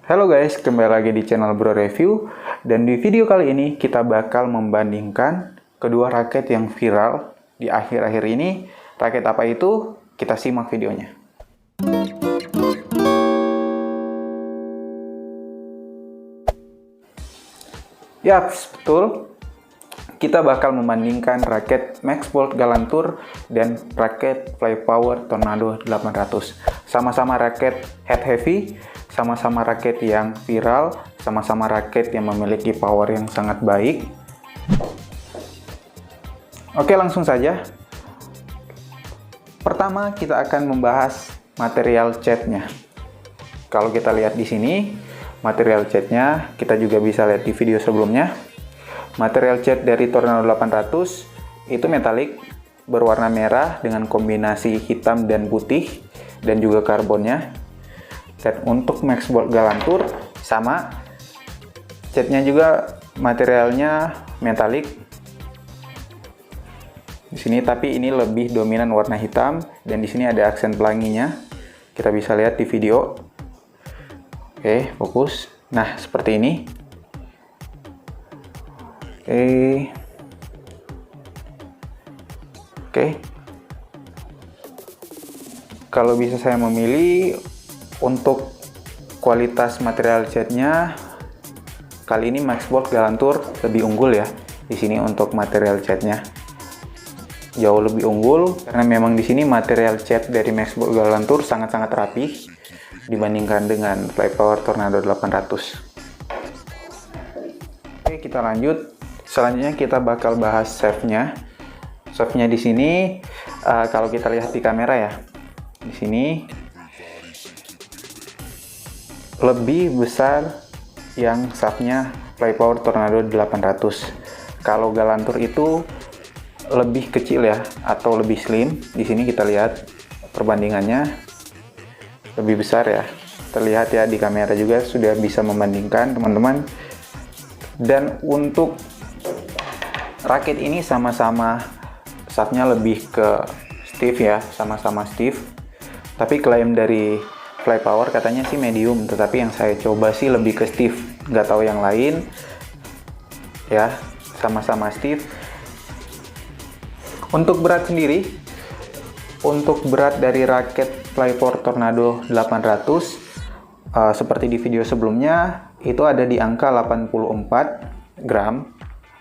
Halo guys, kembali lagi di channel Bro Review. Dan di video kali ini kita bakal membandingkan kedua raket yang viral di akhir-akhir ini. Raket apa itu? Kita simak videonya. Yaps, betul. Kita bakal membandingkan raket Maxbolt Galantur dan raket Flypower Tornado 800. Sama-sama raket head heavy, sama-sama raket yang viral, sama-sama raket yang memiliki power yang sangat baik. Oke, langsung saja. Pertama, kita akan membahas material catnya. Kalau kita lihat di sini, material catnya kita juga bisa lihat di video sebelumnya. Material cat dari Tornado 800 itu metalik, berwarna merah dengan kombinasi hitam dan putih, dan juga karbonnya. Dan untuk Maxbolt Galantur sama, catnya juga materialnya metalik di sini, tapi ini lebih dominan warna hitam, dan di sini ada aksen pelanginya. Kita bisa lihat di video. Oke, fokus. Nah, seperti ini. Oke. Kalau bisa saya memilih untuk kualitas material catnya, kali ini Maxbolt Galantur lebih unggul ya. Di sini untuk material catnya jauh lebih unggul karena memang di sini material cat dari Maxbolt Galantur sangat-sangat rapih dibandingkan dengan Flypower Tornado 800. Oke, kita lanjut. Selanjutnya kita bakal bahas shaft-nya. Shaft-nya di sini kalau kita lihat di kamera ya, di sini lebih besar yang shaft-nya Flypower Tornado 800. Kalau Galantur itu lebih kecil ya, atau lebih slim. Di sini kita lihat perbandingannya lebih besar ya. Terlihat ya di kamera juga sudah bisa membandingkan teman-teman. Dan untuk raket ini sama-sama shaft-nya lebih ke stiff ya, sama-sama stiff. Tapi klaim dari Flypower katanya sih medium, tetapi yang saya coba sih lebih ke stiff. Nggak tahu yang lain ya, sama-sama stiff. Untuk berat sendiri, untuk berat dari raket Flypower Tornado 800 seperti di video sebelumnya itu ada di angka 84 gram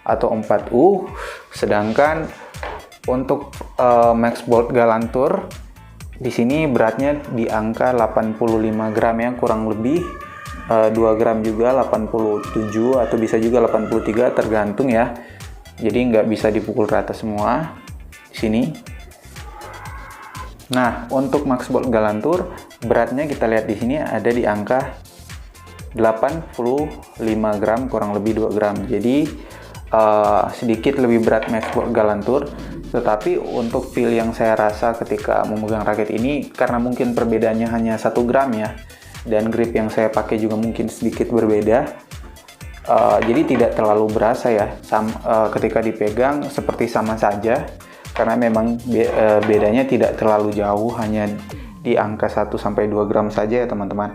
atau 4U, sedangkan untuk Maxbolt Galantur di sini beratnya di angka 85 gram ya, kurang lebih 2 gram juga, 87 atau bisa juga 83 tergantung ya. Jadi nggak bisa dipukul rata semua di sini. Nah, untuk Maxbolt Galantur beratnya kita lihat di sini ada di angka 85 gram, kurang lebih 2 gram. Jadi sedikit lebih berat Maxbolt Galantur, tetapi untuk feel yang saya rasa ketika memegang raket ini, karena mungkin perbedaannya hanya 1 gram ya, dan grip yang saya pakai juga mungkin sedikit berbeda, jadi tidak terlalu berasa ya ketika dipegang, seperti sama saja, karena memang bedanya tidak terlalu jauh, hanya di angka 1-2 gram saja ya teman-teman.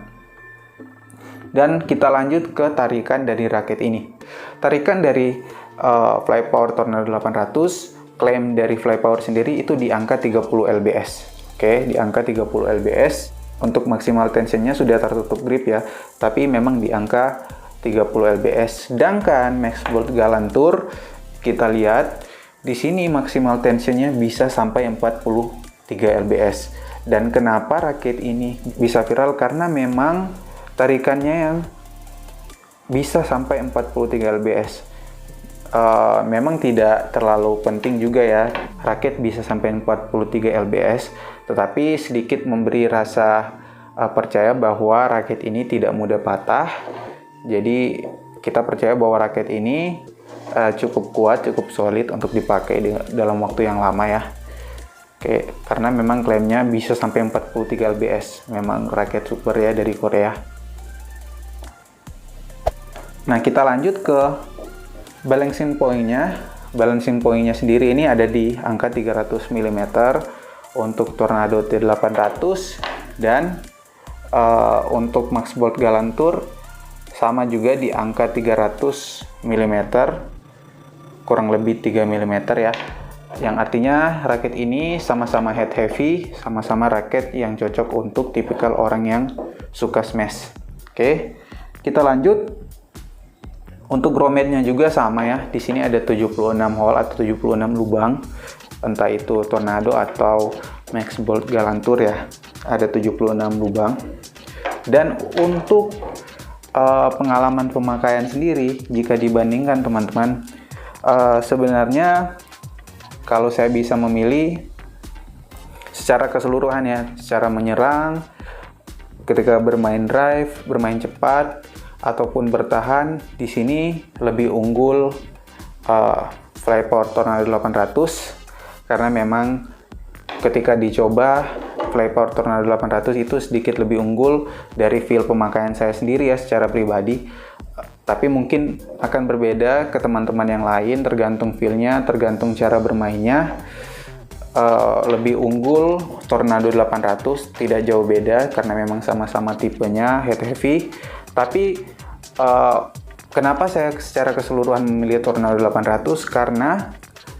Dan kita lanjut ke tarikan dari raket ini. Tarikan dari Flypower Tornado 800, klaim dari Flypower sendiri itu di angka 30 lbs. Oke, di angka 30 lbs. Untuk maksimal tensionnya sudah tertutup grip ya, tapi memang di angka 30 lbs. Sedangkan Maxbolt Galantur kita lihat di sini maksimal tensionnya bisa sampai 43 lbs. Dan kenapa raket ini bisa viral? Karena memang tarikannya yang bisa sampai 43 lbs. Memang tidak terlalu penting juga ya raket bisa sampai 43 lbs, tetapi sedikit memberi rasa percaya bahwa raket ini tidak mudah patah. Jadi kita percaya bahwa raket ini cukup kuat, cukup solid untuk dipakai dalam waktu yang lama ya. Oke, karena memang klaimnya bisa sampai 43 lbs. Memang raket super ya dari Korea. Nah, kita lanjut ke balancing point-nya. Balancing point-nya sendiri ini ada di angka 300 mm untuk Tornado T800, dan untuk Maxbolt Galantur sama juga di angka 300 mm, kurang lebih 3 mm ya. Yang artinya raket ini sama-sama head heavy, sama-sama raket yang cocok untuk tipikal orang yang suka smash. Oke, kita lanjut. Untuk grommetnya juga sama ya. Di sini ada 76 hole atau 76 lubang, entah itu Tornado atau Max Bolt Galantur ya. Ada 76 lubang. Dan untuk pengalaman pemakaian sendiri, jika dibandingkan teman-teman, sebenarnya kalau saya bisa memilih secara keseluruhan ya, secara menyerang, ketika bermain drive, bermain cepat, ataupun bertahan, di sini lebih unggul Flypower Tornado 800, karena memang ketika dicoba Flypower Tornado 800 itu sedikit lebih unggul dari feel pemakaian saya sendiri ya secara pribadi. Tapi mungkin akan berbeda ke teman-teman yang lain, tergantung feel-nya, tergantung cara bermainnya. Lebih unggul Tornado 800, tidak jauh beda karena memang sama-sama tipenya head heavy. Tapi kenapa saya secara keseluruhan memilih Tornado 800? Karena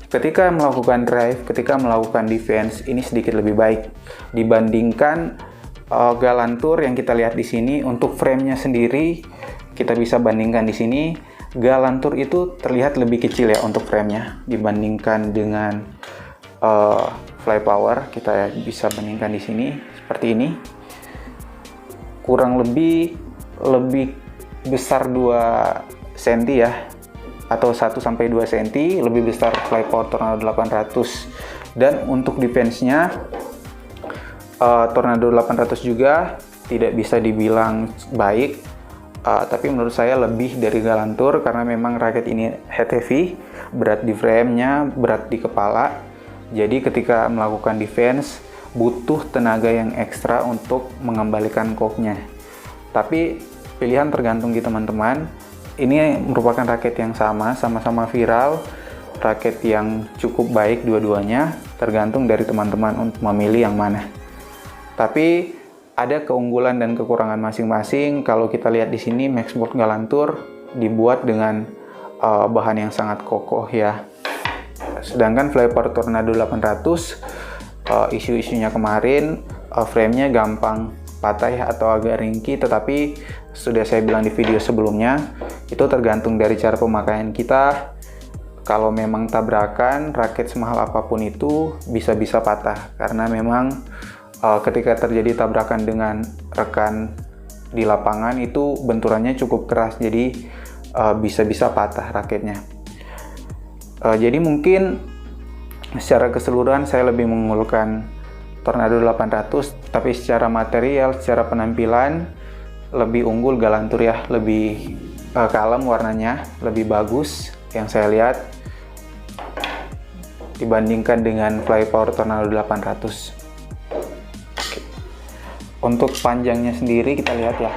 ketika melakukan drive, ketika melakukan defense, ini sedikit lebih baik dibandingkan Galantur yang kita lihat di sini. Untuk frame-nya sendiri kita bisa bandingkan di sini. Galantur itu terlihat lebih kecil ya untuk frame-nya dibandingkan dengan Flypower. Kita bisa bandingkan di sini seperti ini. Kurang lebih besar 2 cm ya, atau 1-2 cm lebih besar Flypower Tornado 800. Dan untuk defense-nya Tornado 800 juga tidak bisa dibilang baik, tapi menurut saya lebih dari Galantur karena memang raket ini head heavy, berat di frame-nya, berat di kepala. Jadi ketika melakukan defense butuh tenaga yang ekstra untuk mengembalikan koknya. Tapi pilihan tergantung di teman-teman. Ini merupakan raket yang sama-sama viral, raket yang cukup baik dua-duanya, tergantung dari teman-teman untuk memilih yang mana. Tapi ada keunggulan dan kekurangan masing-masing. Kalau kita lihat di sini, Max Bolt Galantur dibuat dengan bahan yang sangat kokoh ya. Sedangkan Flypower Tornado 800 isu-isunya kemarin frame-nya gampang patah ya, atau agak ringkih, tetapi sudah saya bilang di video sebelumnya, itu tergantung dari cara pemakaian kita. Kalau memang tabrakan, raket semahal apapun itu bisa-bisa patah, karena memang ketika terjadi tabrakan dengan rekan di lapangan itu benturannya cukup keras, jadi bisa-bisa patah raketnya. Jadi mungkin secara keseluruhan saya lebih mengunggulkan Tornado 800, tapi secara material, secara penampilan lebih unggul Galantur ya, lebih kalem warnanya, lebih bagus yang saya lihat dibandingkan dengan Flypower Tornado 800. Oke. Untuk panjangnya sendiri kita lihat ya.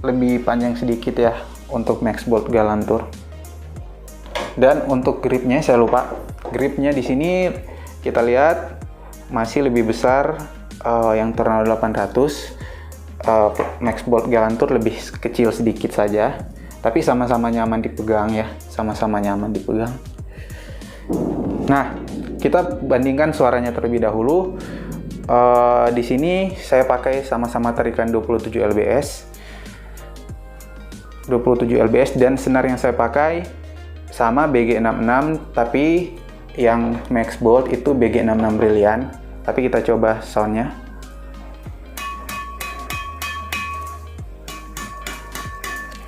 Lebih panjang sedikit ya untuk Max Bolt Galantur. Dan untuk gripnya saya lupa. Gripnya di sini kita lihat masih lebih besar yang Tornado 800. Max Bolt Galantur lebih kecil sedikit saja. Tapi sama-sama nyaman dipegang ya, sama-sama nyaman dipegang. Nah, kita bandingkan suaranya terlebih dahulu. Di sini saya pakai sama-sama tarikan 27 lbs. 27 lbs dan senar yang saya pakai sama BG66, tapi yang Max Bolt itu BG66 Brilliant. Tapi kita coba soundnya.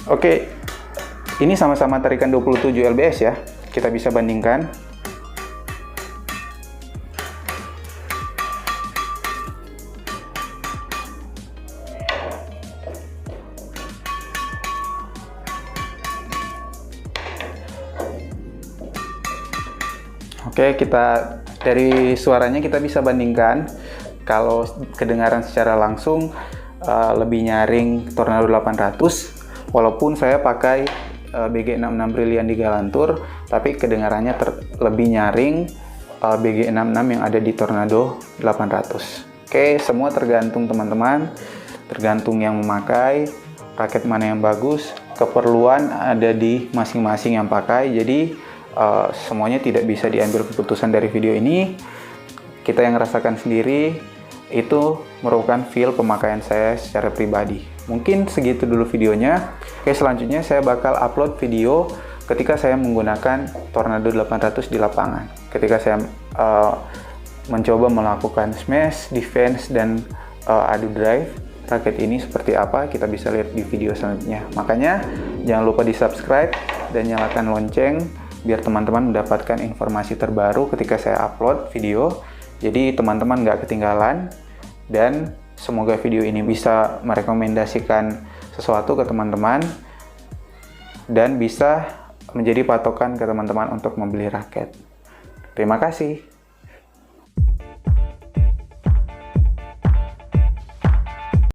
Oke, ini sama-sama tarikan 27 lbs ya. Kita bisa bandingkan. Oke, kita dari suaranya kita bisa bandingkan. Kalau kedengaran secara langsung lebih nyaring Tornado 800, walaupun saya pakai BG66 Brilliant di Galantur, tapi kedengarannya lebih nyaring BG66 yang ada di Tornado 800. Oke, semua tergantung teman-teman, tergantung yang memakai, raket mana yang bagus, keperluan ada di masing-masing yang pakai. Jadi semuanya tidak bisa diambil keputusan dari video ini. Kita yang rasakan sendiri, itu merupakan feel pemakaian saya secara pribadi. Mungkin segitu dulu videonya. Oke, selanjutnya saya bakal upload video ketika saya menggunakan Tornado 800 di lapangan. Ketika saya mencoba melakukan smash, defense, dan adu drive, raket ini seperti apa, kita bisa lihat di video selanjutnya. Makanya jangan lupa di subscribe dan nyalakan lonceng biar teman-teman mendapatkan informasi terbaru ketika saya upload video. Jadi teman-teman nggak ketinggalan, dan semoga video ini bisa merekomendasikan sesuatu ke teman-teman dan bisa menjadi patokan ke teman-teman untuk membeli raket. Terima kasih.